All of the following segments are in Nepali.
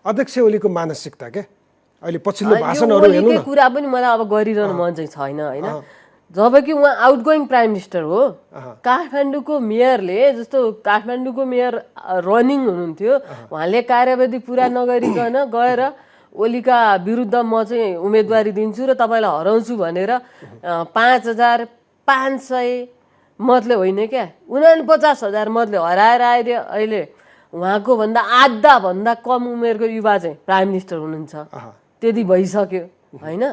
अध्यक्ष ओलीको मानसिकता के अहिले पछिल्लो भाषणहरू हेर्नु न कुरा पनि मलाई अब गरिरहनु मन चाहिँ छैन हैन जबकि उहाँ आउटगोइङ प्राइम मिनिस्टर हो काठमाडौँको मेयरले जस्तो काठमाडौँको मेयर रनिङ हुनुहुन्थ्यो उहाँले कार्यविधि पुरा नगरिकन गएर ओलीका विरुद्ध म चाहिँ उम्मेदवारी दिन्छु र तपाईलाई हराउँछु भनेर 5500 मतले होइन क्या 49,000 मतले हराएर आएर अहिले उहाँको भन्दा आधा भन्दा कम उमेरको युवा चाहिँ प्राइम मिनिस्टर हुनुहुन्छ त्यति भइसक्यो हैन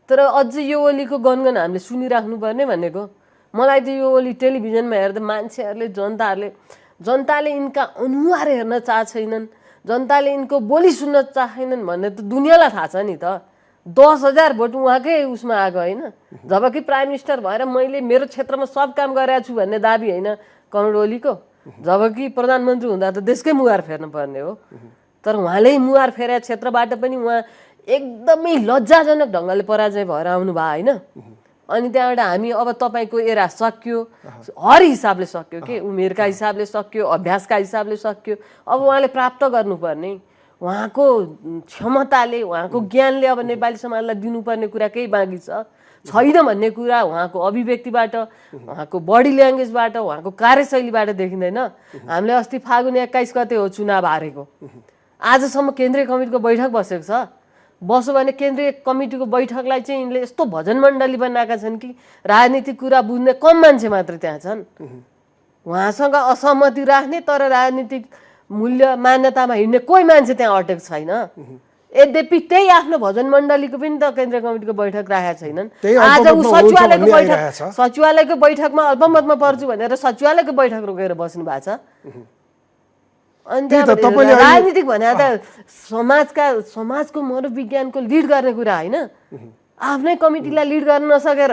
तर अझ यो ओलीको गनगन हामीले सुनिराख्नु पर्ने भनेको मलाई त यो ओली टेलिभिजनमा हेर्दा मान्छेहरूले जनताले यिनका अनुहार हेर्न चाहेनन् जनताले यिनको बोली सुन्न चाहेनन् भन्ने त दुनियाँलाई थाहा छ नि त 10,000 भोट उहाँकै उसमा आएको हैन जबकि प्राइम मिनिस्टर भएर मैले मेरो क्षेत्रमा सब काम गरेको छु भन्ने दाबी हैन कमरेड ओलीको जबकि प्रधानमन्त्री हुँदा त देशकै मुहार फेर्नु पर्ने हो तर उहाँले मुहार फेरे क्षेत्रबाट पनि उहाँ एकदमै लज्जाजनक ढंगले पराजय भएर आउनु भयो हैन अनि त्यहाँबाट हामी अब तपाईको एरा सक्यो हर हिसाबले सक्यो के उमेरका हिसाबले सक्यो अभ्यासका हिसाबले सक्यो अब उहाँले प्राप्त गर्नुपर्ने उहाँको क्षमताले उहाँको ज्ञानले अब नेपाली समाजलाई दिनुपर्ने कुरा केही बाँकी छैन भन्ने कुरा उहाँको अभिव्यक्तिबाट उहाँको बडी ल्याङ्ग्वेजबाट उहाँको कार्यशैलीबाट देखिँदैन हामीले अस्ति फागुन 21 गते हो चुनाव हारेको आजसम्म केन्द्रीय कमिटीको बैठक बसेको छ बसो भने केन्द्रीय कमिटीको बैठकलाई चाहिँ यिनले यस्तो भजन मण्डली बनाएका छन् कि राजनीतिक कुरा बुझ्ने कम मान्छे मात्र त्यहाँ छन् उहाँसँग असहमति राख्ने तर राजनीतिक मूल्य मान्यतामा हिँड्ने कोही मान्छे त्यहाँ अटेको छैन यद्यपि त्यही आफ्नो भजन मण्डलीको पनि त केन्द्रीय कमिटीको बैठक राखेका छैनन् आज ऊ सचिवालयको बैठकमा अल्पमतमा पर्छु भनेर सचिवालयको बैठक रोकेर बस्नु भएको छ अनि राजनीतिक भने त समाजको मनोविज्ञानको लिड गर्ने कुरा हैन आफ्नै कमिटीलाई लिड गर्न नसकेर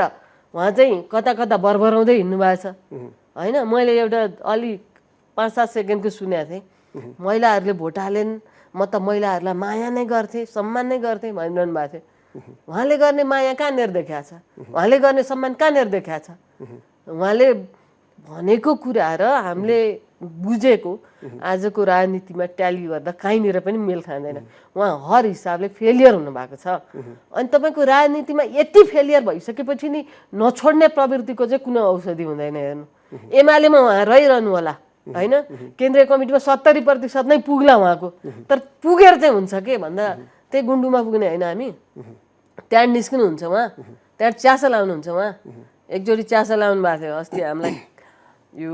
उहाँ चाहिँ कता कता बरबराउँदै हिँड्नु भएको छ हैन मैले एउटा अलि 5-7 सेकेन्डको सुनेको थिएँ महिलाहरूले भोट हालेन् म त महिलाहरूलाई माया नै गर्थे सम्मान नै गर्थे भनिरहनु भएको थियो उहाँले गर्ने माया कहाँनिर देखाएको छ उहाँले गर्ने सम्मान कहाँनिर देखाएको छ उहाँले भनेको कुरा र हामीले बुझेको आजको राजनीतिमा ट्याली गर्दा कहीँनिर पनि मेल खाँदैन उहाँ हर हिसाबले फेलियर हुनु भएको छ अनि तपाईको राजनीतिमा यति फेलियर भइसकेपछि नि नछोड्ने प्रवृत्तिको चाहिँ कुनै औषधि हुँदैन हेर्नु एमालेमा उहाँ रहिरहनु होला हैन केन्द्रीय कमिटीमा 70% नै पुग्ला उहाँको तर पुगेर चाहिँ हुन्छ के भन्दा त्यही गुन्डुमा पुग्ने हैन हामी त्यहाँ निस्किनु हुन्छ उहाँ त्यहाँ च्यासा लाउनुहुन्छ उहाँ एकजोडी च्यासा लाउनु भएको थियो अस्ति हामीलाई यो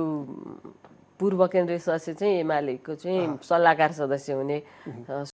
पूर्व केन्द्रीय सदस्य चाहिँ एमालेको चाहिँ सल्लाहकार सदस्य हुने